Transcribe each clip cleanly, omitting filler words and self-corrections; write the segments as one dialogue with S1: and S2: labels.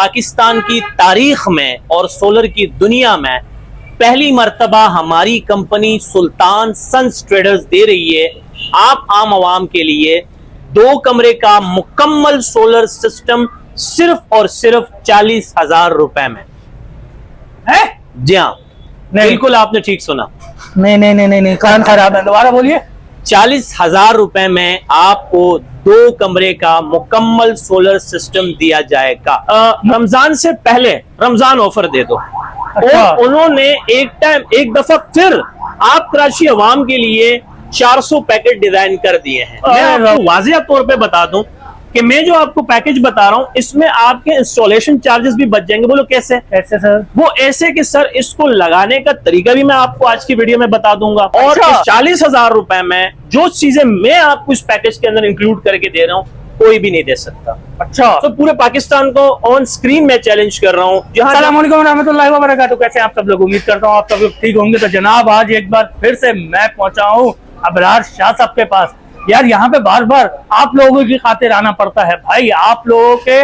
S1: पाकिस्तान की तारीख में और सोलर की दुनिया में पहली मर्तबा हमारी कंपनी सुल्तान सन्स ट्रेडर्स दे रही है आप आम आवाम के लिए 2 कमरे का मुकम्मल सोलर सिस्टम सिर्फ और सिर्फ 40,000 रुपए में है। जी हाँ, बिल्कुल आपने ठीक सुना।
S2: नहीं, कान खराब है, दोबारा बोलिए।
S1: 40,000 रुपए में आपको 2 कमरे का मुकम्मल सोलर सिस्टम दिया जाएगा। रमजान से पहले रमजान ऑफर दे दो।
S2: अच्छा।
S1: और उन्होंने एक दफा फिर आप कराची अवाम के लिए 400 पैकेट डिजाइन कर दिए हैं। मैं आपको वाज़ेह तौर पे बता दूं कि मैं जो आपको पैकेज बता रहा हूं इसमें आपके इंस्टॉलेशन चार्जेस भी बच जाएंगे। बोलो कैसे?
S2: कैसे सर?
S1: वो ऐसे कि सर इसको लगाने का तरीका भी मैं आपको आज की वीडियो में बता दूंगा। और
S2: अच्छा।
S1: इस 40,000 रुपए में जो चीजें मैं आपको इस पैकेज के अंदर इंक्लूड करके दे रहा हूँ कोई भी नहीं दे सकता।
S2: अच्छा,
S1: तो पूरे पाकिस्तान को ऑन स्क्रीन में चैलेंज कर रहा हूँ।
S2: अस्सलाम वालेकुम रहमतुल्लाहि व बरकातहू। कैसे आप सब लोग? उम्मीद करता हूँ आप सब लोग ठीक होंगे। तो जनाब आज एक बार फिर से मैं पहुंचा हूँ अबरार शाह साहब के पास। यार यहाँ पे बार बार आप लोगों की खातिर आना पड़ता है भाई। आप लोगों के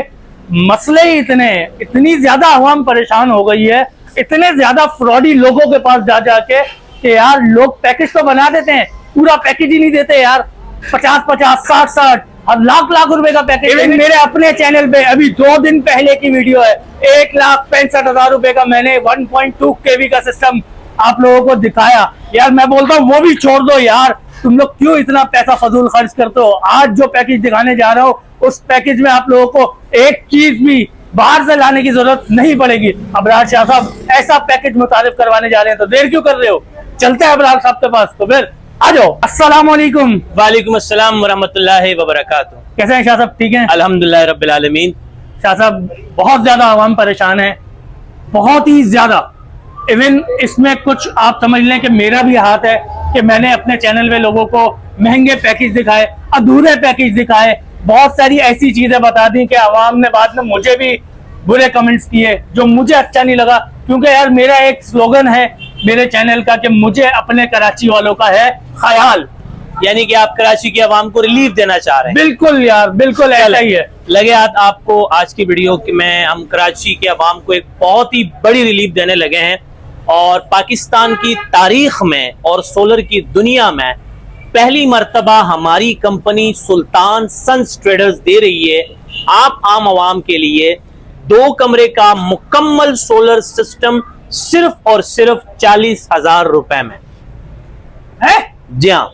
S2: मसले ही इतनी ज्यादा अवाम परेशान हो गई है, इतने ज्यादा फ्रॉडी लोगों के पास जा जाके कि यार लोग पैकेज तो बना देते हैं, पूरा पैकेज ही नहीं देते यार। 50-50, 60-60 और लाख रुपए का पैकेज। मेरे अपने चैनल पे अभी 2 दिन पहले की वीडियो है, 1,65,000 रुपए का मैंने 1.2 kV का सिस्टम आप लोगों को दिखाया। यार मैं बोलता हूँ वो भी छोड़ दो यार, तुम लोग क्यों इतना पैसा फजूल खर्च करते हो। आज जो पैकेज दिखाने जा रहा हूँ उस पैकेज में आप लोगों को एक चीज भी बाहर से लाने की जरूरत नहीं पड़ेगी। अबरार शाह साहब ऐसा पैकेज मुतारिफ करवाने जा रहे हैं, तो देर क्यों कर रहे हो? चलते हैं अबरार साहब के पास। तो फिर आ जाओ। अस्सलाम वालेकुम।
S1: वालेकुम अस्सलाम वरहमतुल्लाहि वबरकातुहू।
S2: कैसे हैं शाह साहब? ठीक हैं
S1: अल्हम्दुलिल्लाह रब्बिल आलमीन।
S2: शाह साहब बहुत ज्यादा आवाम परेशान है, बहुत ही ज्यादा। इवन इसमें कुछ आप समझ लें कि मेरा भी हाथ है कि मैंने अपने चैनल में लोगों को महंगे पैकेज दिखाए, अधूरे पैकेज दिखाए, बहुत सारी ऐसी चीजें बता दी कि आवाम ने बाद में मुझे भी बुरे कमेंट्स किए जो मुझे अच्छा नहीं लगा। क्योंकि यार मेरा एक स्लोगन है मेरे चैनल का कि मुझे अपने कराची वालों का है ख्याल,
S1: यानी कि आप कराची की आवाम को रिलीफ देना चाह रहे हैं।
S2: बिल्कुल यार, बिल्कुल ऐसा ही है।
S1: लगे हाथ आपको आज की वीडियो में हम कराची के आवाम को एक बहुत ही बड़ी रिलीफ देने लगे हैं। और पाकिस्तान की तारीख में और सोलर की दुनिया में पहली मर्तबा हमारी कंपनी सुल्तान सन्स ट्रेडर्स दे रही है आप आम आवाम के लिए 2 कमरे का मुकम्मल सोलर सिस्टम सिर्फ और सिर्फ 40,000 रुपए में है। जी हाँ,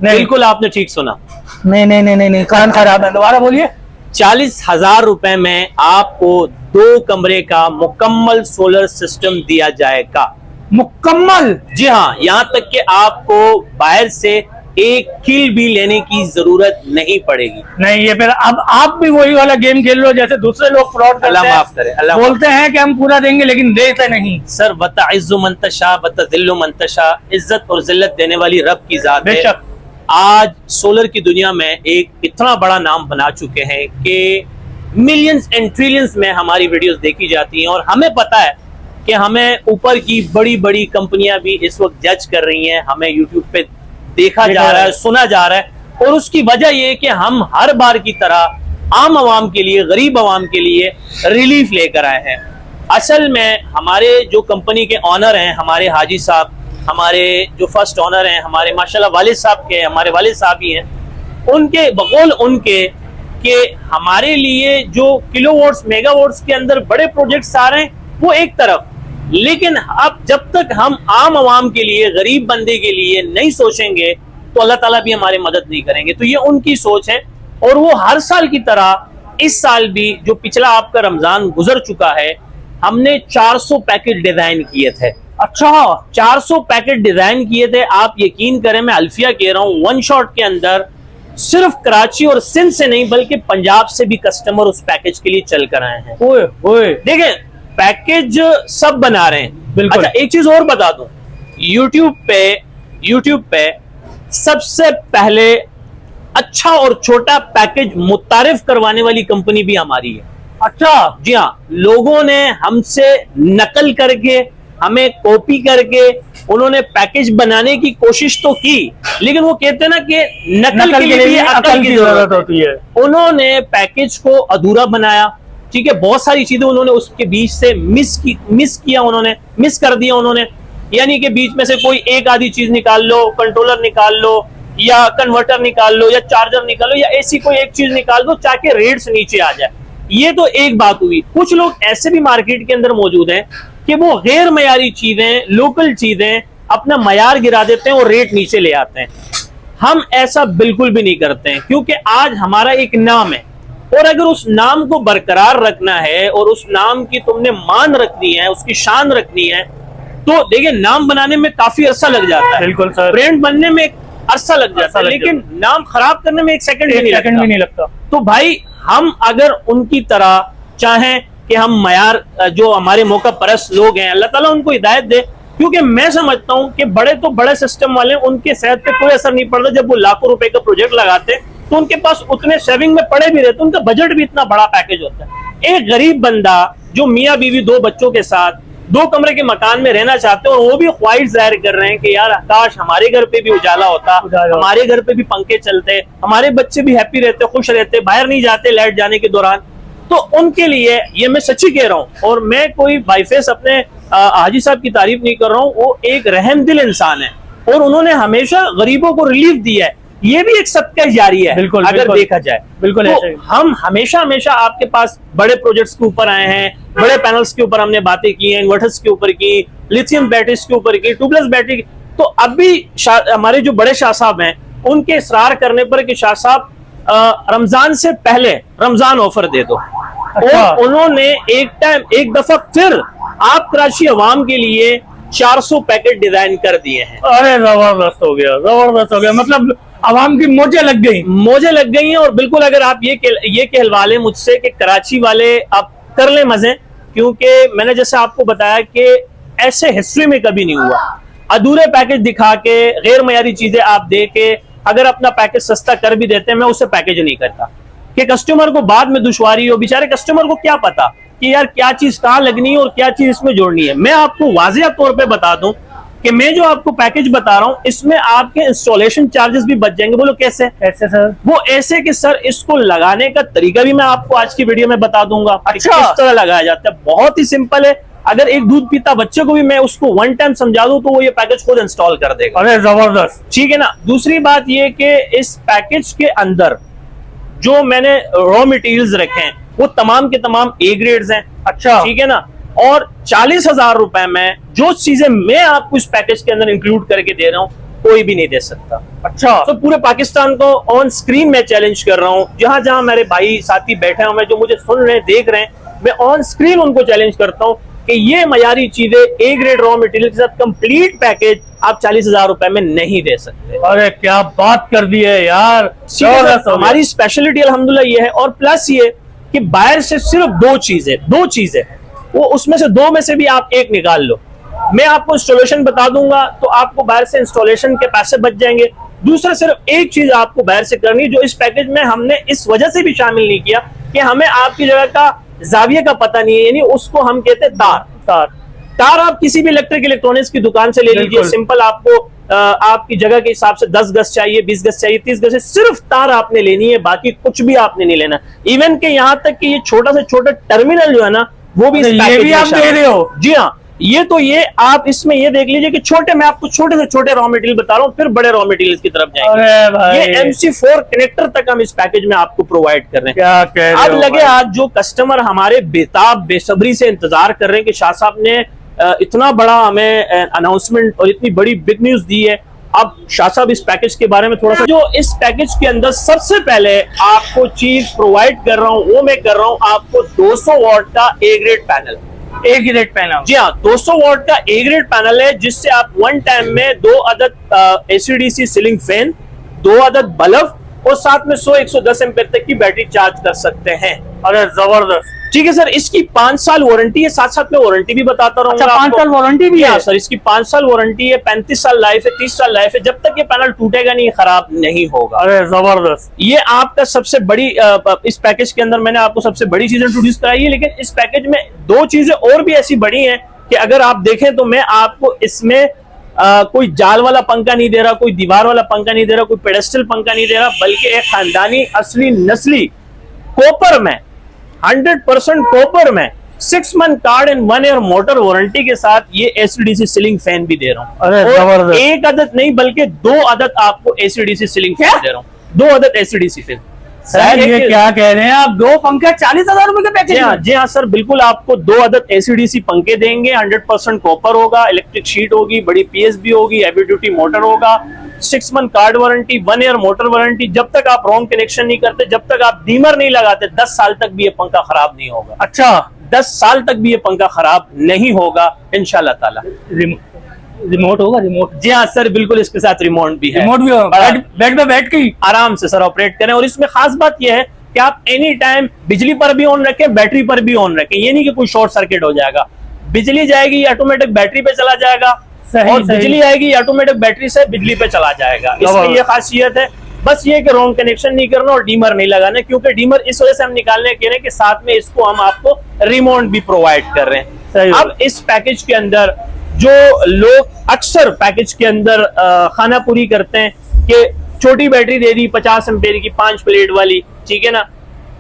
S1: बिल्कुल आपने ठीक सुना।
S2: नहीं, कान खराब है, दोबारा बोलिए।
S1: 40,000 रुपए में आपको 2 कमरे का मुकम्मल सोलर सिस्टम दिया जाएगा।
S2: मुकम्मल?
S1: जी हाँ, यहाँ तक कि आपको बाहर से एक किल भी लेने की जरूरत नहीं पड़ेगी।
S2: नहीं, ये फिर अब आप भी वही वाला गेम खेल लो जैसे दूसरे लोग फ्रॉड करते हैं।
S1: माफ करे, अल्लाह
S2: बोलते हैं कि हम पूरा देंगे लेकिन देते नहीं।
S1: सर वतइज़्ज़ु मन तशा वतज़िल्लु मन तशा, इज्जत और जिल्लत देने वाली रब की जात है।
S2: बेशक
S1: आज सोलर की दुनिया में एक इतना बड़ा नाम बना चुके हैं कि मिलियंस एंड ट्रिलियंस में हमारी वीडियोस देखी जाती हैं। और हमें पता है कि हमें ऊपर की बड़ी बड़ी कंपनियां भी इस वक्त जज कर रही हैं, हमें यूट्यूब पे देखा जा रहा है, सुना जा रहा है। और उसकी वजह यह कि हम हर बार की तरह आम आवाम के लिए, गरीब आवाम के लिए रिलीफ लेकर आए हैं। असल में हमारे जो कंपनी के ऑनर हैं, हमारे हाजी साहब, हमारे जो फर्स्ट ऑनर हैं, हमारे माशाल्लाह वालिद साहब के, हमारे वालिद साहब ही हैं, उनके बकौल उनके कि हमारे लिए जो किलोवाट्स मेगावाट्स के अंदर बड़े प्रोजेक्ट्स आ रहे हैं वो एक तरफ, लेकिन अब जब तक हम आम आवाम के लिए, गरीब बंदे के लिए नहीं सोचेंगे तो अल्लाह ताला भी हमारी मदद नहीं करेंगे। तो ये उनकी सोच है। और वो हर साल की तरह इस साल भी, जो पिछला आपका रमजान गुजर चुका है, हमने 400 पैकेट डिजाइन किए थे।
S2: अच्छा,
S1: 400 पैकेट डिजाइन किए थे। आप यकीन करें, मैं अल्फिया कह रहा हूँ, 1 शॉट के अंदर सिर्फ कराची और सिंध से नहीं बल्कि पंजाब से भी कस्टमर उस पैकेज के लिए चल कर आए हैं।
S2: ओए ओए,
S1: देखें पैकेज सब बना रहे हैं।
S2: बिल्कुल।
S1: अच्छा एक चीज और बता दूं, यूट्यूब पे सबसे पहले अच्छा और छोटा पैकेज मुतारिफ करवाने वाली कंपनी भी हमारी है।
S2: अच्छा,
S1: जी हाँ, लोगों ने हमसे नकल करके, हमें कॉपी करके उन्होंने पैकेज बनाने की कोशिश तो की, लेकिन वो कहते हैं ना कि नकल के लिए भी अकल की जरूरत होती है। उन्होंने पैकेज को अधूरा बनाया, ठीक है, बहुत सारी चीजें उन्होंने उसके बीच से मिस कर दिया उन्होंने। यानी कि बीच में से कोई एक आधी चीज निकाल लो, कंट्रोलर निकाल लो या कन्वर्टर निकाल लो या चार्जर निकाल लो या ऐसी कोई एक चीज निकाल दो ताकि रेट्स नीचे आ जाए। ये तो एक बात हुई। कुछ लोग ऐसे भी मार्केट के अंदर मौजूद हैं कि वो गैर मयारी चीजें, लोकल चीजें अपना मयार गिरा देते हैं और रेट नीचे ले आते हैं। हम ऐसा बिल्कुल भी नहीं करते हैं, क्योंकि आज हमारा एक नाम है और अगर उस नाम को बरकरार रखना है और उस नाम की तुमने मान रखनी है, उसकी शान रखनी है, तो देखिए नाम बनाने में काफी अरसा लग जाता है।
S2: बिल्कुल सर।
S1: ब्रांड बनने में अरसा लग जाता है, लेकिन नाम खराब करने में एक सेकंड भी नहीं लगता। तो भाई हम अगर उनकी तरह चाहें कि हम मयार, जो हमारे मौका परस्त लोग हैं, अल्लाह ताला उनको हिदायत दे, क्योंकि मैं समझता हूं कि बड़े तो बड़े सिस्टम वाले, उनके सेहत पे कोई असर नहीं पड़ता। जब वो लाखों रुपए का प्रोजेक्ट लगाते तो उनके पास उतने सेविंग में पड़े भी रहते, उनका बजट भी इतना बड़ा पैकेज होता है। एक गरीब बंदा जो मियाँ बीवी 2 बच्चों के साथ 2 कमरे के मकान में रहना चाहते हैं और वो भी ख्वाहिश जाहिर कर रहे हैं कि यार काश हमारे घर पे भी उजाला होता, हमारे घर पे भी पंखे चलते, हमारे बच्चे भी हैप्पी रहते, खुश रहते, बाहर नहीं जाते लाइट जाने के दौरान, तो उनके लिए ये मैं सच्ची कह रहा हूं। और मैं कोई बाईफेस अपने हाजी साहब की तारीफ नहीं कर रहा हूं, वो एक रहमदिल इंसान है और उन्होंने हमेशा गरीबों को रिलीफ दिया है। ये भी एक सदका जारी है
S2: बिल्कुल,
S1: अगर
S2: बिल्कुल,
S1: देखा जाए।
S2: बिल्कुल।
S1: तो हम हमेशा आपके पास बड़े प्रोजेक्ट्स के ऊपर आए हैं, बड़े पैनल्स के ऊपर हमने बातें की हैं, इन्वर्टर्स के ऊपर की, लिथियम बैटरीज के ऊपर की, ट्यूबलेस बैटरी की। तो अब भी हमारे जो बड़े शाह साहब हैं उनके इसरार करने पर कि शाह साहब रमजान से पहले रमजान ऑफर दे दो।
S2: अच्छा।
S1: और उन्होंने एक दफा फिर आप कराची अवाम के लिए 400 पैकेट डिजाइन कर दिए हैं।
S2: अरे जबरदस्त हो गया, जबरदस्त हो गया। मतलब आवाम की मोजे लग गई हैं। और बिल्कुल अगर आप ये कहलवा लें मुझसे कि कराची वाले आप कर ले मजे, क्योंकि मैंने जैसे आपको बताया कि ऐसे हिस्ट्री में कभी नहीं हुआ। अधूरे पैकेज दिखा के, गैर मयारी चीजें आप दे के अगर अपना पैकेज सस्ता कर भी देते हैं, मैं उसे पैकेज नहीं करता कि कस्टमर को बाद में दुश्वारी हो। बेचारे कस्टमर को क्या पता कि यार क्या चीज कहाँ लगनी है और क्या चीज इसमें जोड़नी है। मैं आपको वाज़ेह तौर पे बता दूं कि मैं जो आपको पैकेज बता रहा हूं इसमें आपके इंस्टॉलेशन चार्जेस भी बच जाएंगे। बोलो कैसे? ऐसे सर?
S1: वो ऐसे कि सर इसको लगाने का तरीका भी मैं आपको आज की वीडियो में बता दूंगा।
S2: अच्छा।
S1: किस तरह लगाया जाता है, बहुत ही सिंपल है। अगर एक दूध पीता बच्चे को भी मैं उसको 1 टाइम समझा दूं तो वो ये पैकेज खुद इंस्टॉल कर देगा।
S2: अरे जबरदस्त,
S1: ठीक है ना। दूसरी बात ये कि इस पैकेज के अंदर जो मैंने रॉ मटेरियल्स रखे हैं वो तमाम के तमाम ए ग्रेड्स हैं।
S2: अच्छा,
S1: ठीक है ना। और 40,000 रुपए में जो चीजें मैं आपको इस पैकेज के अंदर इंक्लूड करके दे रहा हूं कोई भी नहीं दे सकता।
S2: अच्छा।
S1: तो पूरे पाकिस्तान को ऑन स्क्रीन में चैलेंज कर रहा हूं, जहां जहां मेरे भाई साथी बैठे हैं, जो मुझे सुन रहे हैं, देख रहे हैं, मैं ऑन स्क्रीन उनको चैलेंज करता हूं कि ये मयारी चीजें ए ग्रेड रॉ मटेरियल के साथ कंप्लीट पैकेज आप 40,000 रुपए में नहीं दे सकते।
S2: अरे क्या बात कर दी है यार,
S1: हमारी स्पेशलिटी अल्हम्दुलिल्लाह ये है। और प्लस ये कि बाहर से सिर्फ दो चीजें वो, उसमें से 2 में से भी आप एक निकाल लो। मैं आपको इंस्टॉलेशन बता दूंगा तो आपको बाहर से इंस्टॉलेशन के पैसे बच जाएंगे। दूसरा सिर्फ एक चीज आपको बाहर से करनी, जो इस पैकेज में हमने इस वजह से भी शामिल नहीं किया कि हमें आपकी जगह का जाविये का पता नहीं है, यानी उसको हम कहते हैं तार आप किसी भी इलेक्ट्रॉनिक्स की दुकान से ले लीजिए। सिंपल आपको आपकी जगह के हिसाब से 10 गज चाहिए, 20 गज चाहिए, 30 गज, सिर्फ तार आपने लेनी है, बाकी कुछ भी आपने नहीं लेना। इवन के यहाँ तक कि ये छोटा से छोटा टर्मिनल जो है ना वो भी
S2: आप दे रहे हो।
S1: जी हाँ, ये आप इसमें ये देख लीजिए कि छोटे, मैं आपको छोटे से छोटे रॉ मटेरियल बता रहा हूँ, फिर बड़े रॉ मटेरियल की तरफ जाएंगे।
S2: अरे भाई,
S1: ये MC4 कनेक्टर तक हम इस पैकेज में आपको प्रोवाइड कर रहे हैं।
S2: क्या कह रहे
S1: अब
S2: हो
S1: लगे आज जो कस्टमर हमारे बेसब्री से इंतजार कर रहे हैं कि शाह साहब ने इतना बड़ा हमें अनाउंसमेंट और इतनी बड़ी बिग न्यूज दी है। अब शाह साहब इस पैकेज के बारे में थोड़ा सा, जो इस पैकेज के अंदर सबसे पहले आपको चीज प्रोवाइड कर रहा हूं वो मैं कर रहा हूं आपको 200 वॉट का ए ग्रेड पैनल। जी हाँ, 200 वॉट का ए ग्रेड पैनल है, जिससे आप 1 टाइम में 2 अदद ACDC सीलिंग फैन, 2 अदद बल्ब और साथ में 100-110 एम्पीयर तक की बैटरी चार्ज कर सकते हैं।
S2: अरे जबरदस्त।
S1: ठीक है सर, इसकी 5 साल वारंटी है, साथ में वारंटी भी बताता रहूंगा।
S2: अच्छा, 5 साल वारंटी भी है
S1: सर? इसकी 5 साल वारंटी है, 35 साल लाइफ है, 30 साल लाइफ है, जब तक ये पैनल टूटेगा नहीं, खराब नहीं होगा।
S2: अरे जबरदस्त।
S1: ये आपका सबसे बड़ी इस पैकेज के अंदर मैंने आपको सबसे बड़ी चीज इंट्रोड्यूस कराई है, लेकिन इस पैकेज में 2 चीजें और भी ऐसी बड़ी हैं कि अगर आप देखें तो मैं आपको इसमें कोई जाल वाला पंखा नहीं दे रहा, कोई दीवार वाला पंखा नहीं दे रहा, कोई पेडेस्टल पंखा नहीं दे रहा, बल्कि एक खानदानी असली नस्ली कॉपर में 100% कॉपर में 6 month card and 1 year motor warranty के साथ ये एसीडीसी सीलिंग फैन भी दे रहा हूँ।
S2: अरे
S1: और
S2: जबरदस्त।
S1: एक आदत नहीं बल्कि 2 आदत आपको एसीडीसी सीलिंग फैन दे रहा हूँ, 2 आदत एसीडीसी फैन।
S2: सर ये क्या कह रहे हैं आप, 2 पंखे 40,000 रुपए के पैकेज में?
S1: जी हाँ सर, बिल्कुल आपको 2 आदत एसीडीसी पंखे देंगे, 100% कॉपर होगा, इलेक्ट्रिक शीट होगी, बड़ी पीएसबी होगी, हैवी ड्यूटी मोटर होगा, 6 month card warranty, 1 year motor warranty. जब तक आप रॉन्ग कनेक्शन नहीं करते, जब तक आप डीमर नहीं लगाते, 10 साल तक भी ये पंखा खराब नहीं होगा।
S2: अच्छा,
S1: 10 साल तक भी ये पंखा खराब नहीं होगा इंशाल्लाह ताला।
S2: रिमोट होगा? रिमोट?
S1: जी हाँ सर, बिल्कुल इसके साथ रिमोट भी है।
S2: रिमोट भी होगा, बेड पे बैठ के
S1: आराम से सर ऑपरेट करें। और इसमें खास बात यह है कि आप एनी टाइम बिजली पर भी ऑन रखें, बैटरी पर भी ऑन रखें। ये नहीं कि कोई शॉर्ट सर्किट हो जाएगा, बिजली जाएगी ऑटोमेटिक बैटरी पे चला जाएगा, और बिजली आएगी ऑटोमेटिक बैटरी से बिजली पे चला जाएगा। इसमें ये खासियत है। बस ये कि रॉन्ग कनेक्शन नहीं करना और डीमर नहीं लगाना, क्योंकि डीमर इस वजह से हम निकालने कह रहे हैं कि साथ में इसको हम आपको रिमोट भी प्रोवाइड कर रहे हैं। अब इस पैकेज के अंदर जो लोग अक्सर पैकेज के अंदर खाना पूरी करते हैं कि छोटी बैटरी दे दी 50 एम्पेयर की 5 प्लेट वाली, ठीक है ना,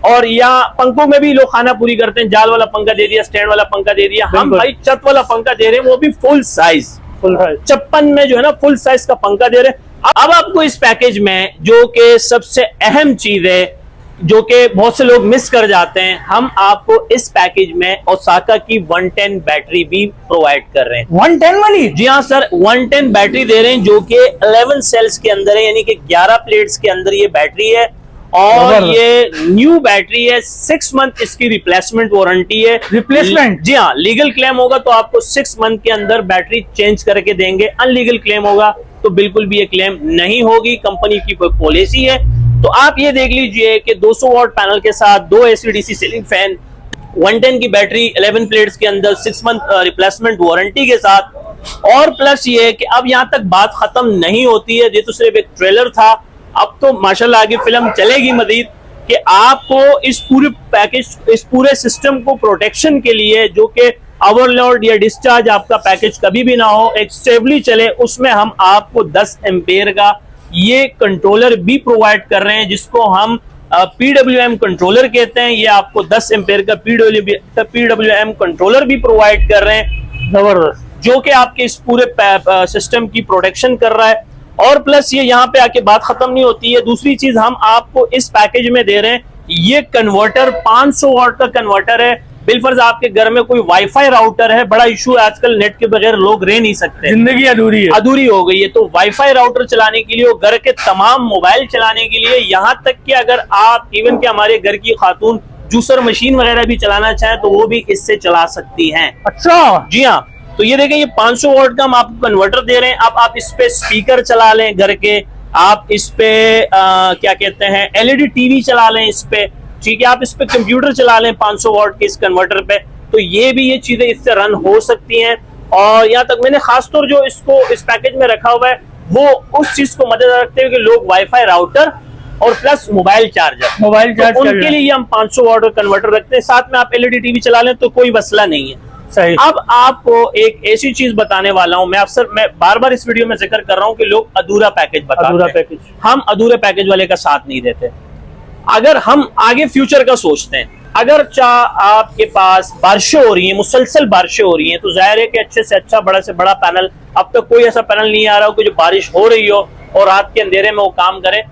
S1: और या पंखों में भी लोग खाना पूरी करते हैं, जाल वाला पंखा दे दिया, स्टैंड वाला पंखा दे दिया। हम भाई छत वाला पंखा दे रहे हैं, वो भी फुल साइज 56 में जो है ना फुल साइज का पंखा दे रहे हैं। अब आपको इस पैकेज में जो कि सबसे अहम चीज है, जो कि बहुत से लोग मिस कर जाते हैं, हम आपको इस पैकेज में ओसाका की 110 बैटरी भी प्रोवाइड कर रहे हैं।
S2: 110 वाली?
S1: जी हाँ सर, 110 बैटरी दे रहे हैं, जो कि 11 सेल्स के अंदर है, यानी कि 11 प्लेट्स के अंदर ये बैटरी है। और ये न्यू बैटरी है, 6 मंथ इसकी रिप्लेसमेंट वारंटी है।
S2: रिप्लेसमेंट?
S1: जी हाँ, लीगल क्लेम होगा तो आपको 6 मंथ के अंदर बैटरी चेंज करके देंगे, अनलीगल क्लेम होगा तो बिल्कुल भी ये क्लेम नहीं होगी, कंपनी की कोई पॉलिसी है। तो आप ये देख लीजिए कि 200 वॉट पैनल के साथ 2 एसीडीसी सीलिंग फैन, 110 की बैटरी, 11 प्लेट्स के अंदर, 6 मंथ रिप्लेसमेंट वारंटी के साथ। और प्लस ये कि अब यहाँ तक बात खत्म नहीं होती है, ये तो सिर्फ एक ट्रेलर था, अब तो माशाल्लाह आगे फिल्म चलेगी मजीद कि आपको इस पूरे पैकेज, इस पूरे सिस्टम को प्रोटेक्शन के लिए, जो कि ओवरलोड या डिस्चार्ज आपका पैकेज कभी भी ना हो, एक स्टेबली चले, उसमें हम आपको 10 एम्पेयर का ये कंट्रोलर भी प्रोवाइड कर रहे हैं, जिसको हम PWM कंट्रोलर कहते हैं। ये आपको 10 एम्पेयर का PWM कंट्रोलर भी प्रोवाइड कर रहे हैं, जबरदस्त, जो कि आपके इस पूरे सिस्टम की प्रोटेक्शन कर रहा है। और प्लस ये यहाँ पे आके बात खत्म नहीं होती है, दूसरी चीज हम आपको इस पैकेज में दे रहे हैं, ये कन्वर्टर 500 वाट का कन्वर्टर है। बिलफर्ज आपके घर में कोई वाईफाई राउटर है, बड़ा इशू है आजकल, नेट के बगैर लोग रह नहीं सकते,
S2: जिंदगी अधूरी
S1: हो गई है। तो वाईफाई राउटर चलाने के लिए और घर के तमाम मोबाइल चलाने के लिए, यहाँ तक कि अगर आप इवन के हमारे घर की खातून जूसर मशीन वगैरह भी चलाना चाहें तो वो भी इससे चला सकती हैं।
S2: अच्छा,
S1: जी हाँ। तो ये देखें, ये 500 वाट का हम आपको कन्वर्टर दे रहे हैं। अब आप इस पे स्पीकर चला लें घर के, आप इस पे क्या कहते हैं LED टीवी चला लें इस पे, ठीक है, आप इस पे कंप्यूटर चला लें 500 वाट के इस कन्वर्टर पे, तो ये भी ये चीजें इससे रन हो सकती हैं। और यहाँ तक मैंने खासतौर जो इसको इस पैकेज में रखा हुआ है, वो उस चीज को मद्देनजर रखते हुए कि लोग वाईफाई राउटर और प्लस मोबाइल चार्जर, तो उनके लिए हम 500 वाट का कन्वर्टर रखते हैं। साथ में आप LED टीवी चला लें तो कोई मसला नहीं है।
S2: सही।
S1: अब आपको एक ऐसी चीज बताने वाला हूं, मैं बार बार इस वीडियो में जिक्र कर रहा हूं कि लोग अधूरा पैकेज बताते हैं। हम अधूरे पैकेज वाले का साथ नहीं देते। अगर हम आगे फ्यूचर का सोचते हैं, अगर आपके पास बारिशें हो रही हैं, मुसलसल बारिशें हो रही हैं, तो जाहिर है कि अच्छे से अच्छा, बड़ा से बड़ा पैनल, अब तक कोई ऐसा पैनल नहीं आ रहा हो कि जो बारिश हो रही हो और रात के अंधेरे में वो काम करे,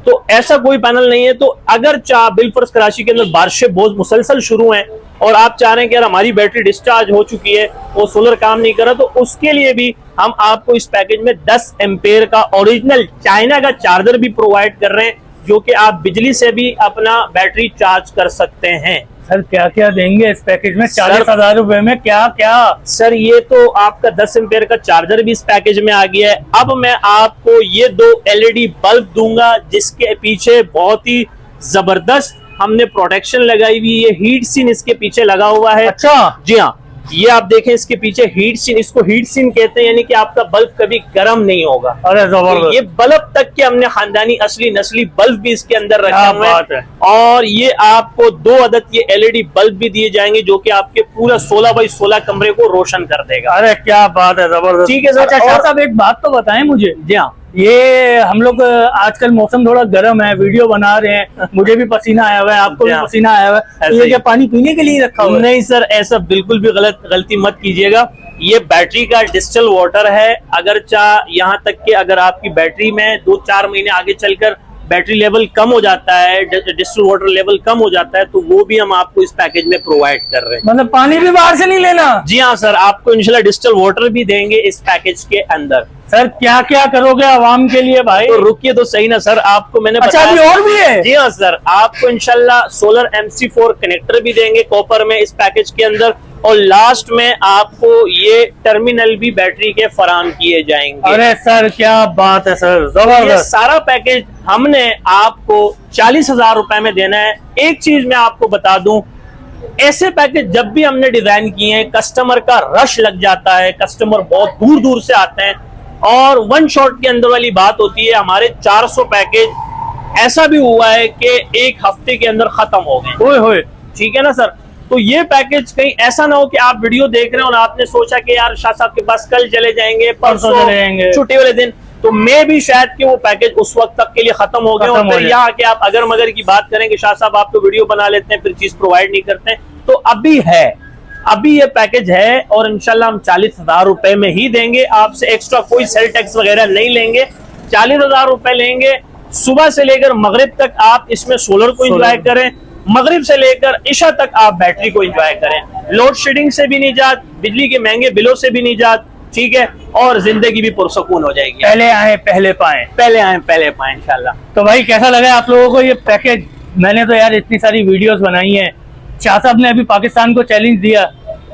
S1: तो ऐसा कोई पैनल नहीं है। तो अगर बिलफर्ज कराची के अंदर बारिशें बहुत मुसलसल शुरू हैं और आप चाह रहे हैं कि यार हमारी बैटरी डिस्चार्ज हो चुकी है, वो सोलर काम नहीं कर रहा, तो उसके लिए भी हम आपको इस पैकेज में 10 एम्पेयर का ओरिजिनल चाइना का चार्जर भी प्रोवाइड कर रहे हैं, जो कि आप बिजली से भी अपना बैटरी चार्ज कर सकते हैं।
S2: सर क्या क्या देंगे इस पैकेज में? 40,000 रुपए में क्या क्या?
S1: सर ये तो आपका 10 एम्पेयर का चार्जर भी इस पैकेज में आ गया है। अब मैं आपको ये 2 LED बल्ब दूंगा, जिसके पीछे बहुत ही जबरदस्त हमने प्रोटेक्शन लगाई हुई है, हीट सीन इसके पीछे लगा हुआ है।
S2: अच्छा,
S1: जी हाँ, ये आप देखें इसके पीछे हीट सीन, इसको हीट सीन कहते हैं, यानी कि आपका बल्ब कभी गर्म नहीं होगा।
S2: अरे जबरदस्त।
S1: तो ये बल्ब तक के हमने खानदानी असली नस्ली बल्ब भी इसके अंदर रखे हुए हैं। और ये आपको 2 अदद ये LED बल्ब भी दिए जाएंगे, जो कि आपके पूरा 16 बाई 16 कमरे को रोशन कर देगा।
S2: अरे क्या बात है, जबरदस्त।
S1: ठीक है सर।
S2: अच्छा शाह साहब, एक बात तो बताएं मुझे।
S1: जी हाँ,
S2: ये हम लोग आजकल मौसम थोड़ा गर्म है, वीडियो बना रहे हैं, मुझे भी पसीना आया हुआ है, आपको भी पसीना आया हुआ है, तो ये क्या पानी पीने के लिए रखा हुआ है?
S1: नहीं सर, ऐसा बिल्कुल भी गलती मत कीजिएगा। ये बैटरी का डिस्टिल वाटर है। अगर यहाँ तक कि अगर आपकी बैटरी में 2-4 महीने आगे चलकर बैटरी लेवल कम हो जाता है, डिस्टिल वाटर लेवल कम हो जाता है, तो वो भी हम आपको इस पैकेज में प्रोवाइड कर रहे हैं।
S2: मतलब पानी भी बाहर से नहीं लेना?
S1: जी हाँ सर, आपको इंशाल्लाह डिस्टिल वाटर भी देंगे इस पैकेज के अंदर।
S2: सर क्या क्या करोगे आवाम के लिए भाई?
S1: तो रुकिए तो सही ना सर, आपको मैंने
S2: अच्छा अभी और भी है?
S1: जी हाँ सर, आपको इंशाल्लाह सोलर MC4 कनेक्टर भी देंगे कॉपर में इस पैकेज के अंदर, और लास्ट में आपको ये टर्मिनल भी बैटरी के फराम किए जाएंगे।
S2: अरे सर क्या बात है सर, जबरदस्त।
S1: ये सारा पैकेज हमने आपको 40,000 रुपए में देना है। एक चीज मैं आपको बता दूं, ऐसे पैकेज जब भी हमने डिजाइन किए हैं, कस्टमर का रश लग जाता है, कस्टमर बहुत दूर दूर से आते हैं, और वन शॉट के अंदर वाली बात होती है। हमारे 400 पैकेज ऐसा भी हुआ है कि एक हफ्ते के अंदर खत्म हो गए। ठीक है ना सर? तो ये पैकेज कहीं ऐसा ना हो कि आप वीडियो देख रहे हो और आपने सोचा कि यार शाह साहब के पास कल चले जाएंगे, परसों चले जाएंगे, छुट्टी वाले दिन, तो मैं भी शायद कि वो पैकेज उस वक्त तक के लिए खत्म हो गए, और फिर यहाँ के आप अगर मगर की बात करें कि शाह साहब आप तो वीडियो बना लेते हैं फिर चीज प्रोवाइड नहीं करते हैं, तो अभी है, अभी ये पैकेज है, और इंशाल्लाह हम 40,000 रुपए में ही देंगे। आपसे एक्स्ट्रा कोई सेल टैक्स वगैरह नहीं लेंगे, 40,000 रुपए लेंगे। सुबह से लेकर मगरिब तक आप इसमें सोलर को एंजॉय करें, मगरिब से लेकर इशा तक आप बैटरी को एंजॉय करें। लोड शेडिंग से भी निजात, बिजली के महंगे बिलों से भी निजात, ठीक है, और जिंदगी भी पुरसकून हो जाएगी।
S2: पहले आए पहले पाए,
S1: पहले आए पहले पाए इंशाल्लाह।
S2: तो भाई कैसा लगा आप लोगों को ये पैकेज? मैंने तो यार इतनी सारी वीडियोस बनाई हैं। शाह साहब ने अभी पाकिस्तान को चैलेंज दिया,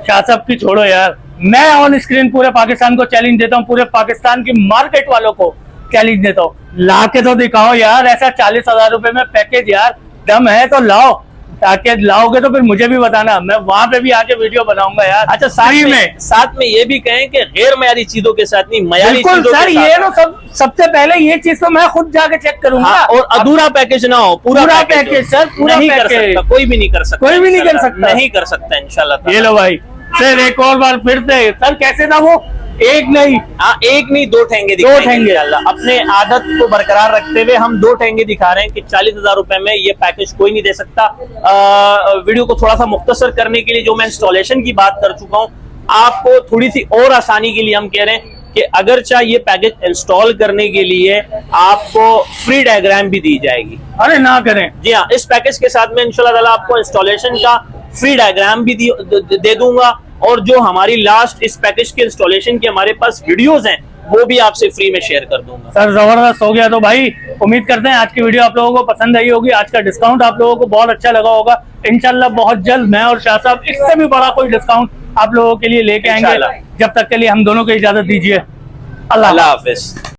S2: शाह साहब की छोड़ो यार, मैं ऑन स्क्रीन पूरे पाकिस्तान को चैलेंज देता हूँ, पूरे पाकिस्तान की मार्केट वालों को चैलेंज देता हूँ, ला के तो दिखाओ यार ऐसा 40,000 रुपए में पैकेज। यार दम है तो लाओ, ताकि लाओगे तो फिर मुझे भी बताना, मैं वहां पे भी आके वीडियो बनाऊंगा यार।
S1: अच्छा साथ में ये भी कहें कि गैर मयारी चीजों के साथ नहीं, मयारी चीजों के साथ।
S2: ये तो सबसे पहले ये चीज तो मैं खुद जाके चेक करूंगा।
S1: हाँ, और अधूरा पैकेज ना हो, पूरा
S2: पैकेज सर, पूरा
S1: नहीं कर सकता, कोई भी नहीं कर सकता,
S2: कोई भी नहीं कर सकता,
S1: नहीं कर सकता इंशाल्लाह।
S2: ये लो भाई सर एक और बार फिर से सर, कैसे था वो? एक नहीं,
S1: हाँ एक नहीं, 2 ठेंगे, 2 ठेंगे। अपने आदत को बरकरार रखते हुए हम 2 ठेंगे दिखा रहे हैं कि 40,000 रुपए में ये पैकेज कोई नहीं दे सकता। वीडियो को थोड़ा सा मुख्तसर करने के लिए जो मैं इंस्टॉलेशन की बात कर चुका हूँ, आपको थोड़ी सी और आसानी के लिए हम कह रहे हैं कि अगर चाहे ये पैकेज इंस्टॉल करने के लिए आपको फ्री डायग्राम भी दी जाएगी।
S2: अरे ना करें।
S1: जी हाँ, इस पैकेज के साथ में इंशाल्लाह ताला आपको इंस्टॉलेशन का फ्री डायग्राम भी दे दूंगा, और जो हमारी लास्ट इस पैकेज के इंस्टॉलेशन की हमारे पास वीडियोस हैं वो भी आपसे फ्री में शेयर कर दूंगा।
S2: सर जबरदस्त हो गया। तो भाई उम्मीद करते हैं आज की वीडियो आप लोगों को पसंद आई होगी, आज का डिस्काउंट आप लोगों को बहुत अच्छा लगा होगा। इंशाल्लाह बहुत जल्द मैं और शाह साहब इससे भी बड़ा कोई डिस्काउंट आप लोगों के लिए लेके आएंगे। जब तक के लिए हम दोनों को इजाजत दीजिए। अल्लाह हाफिज।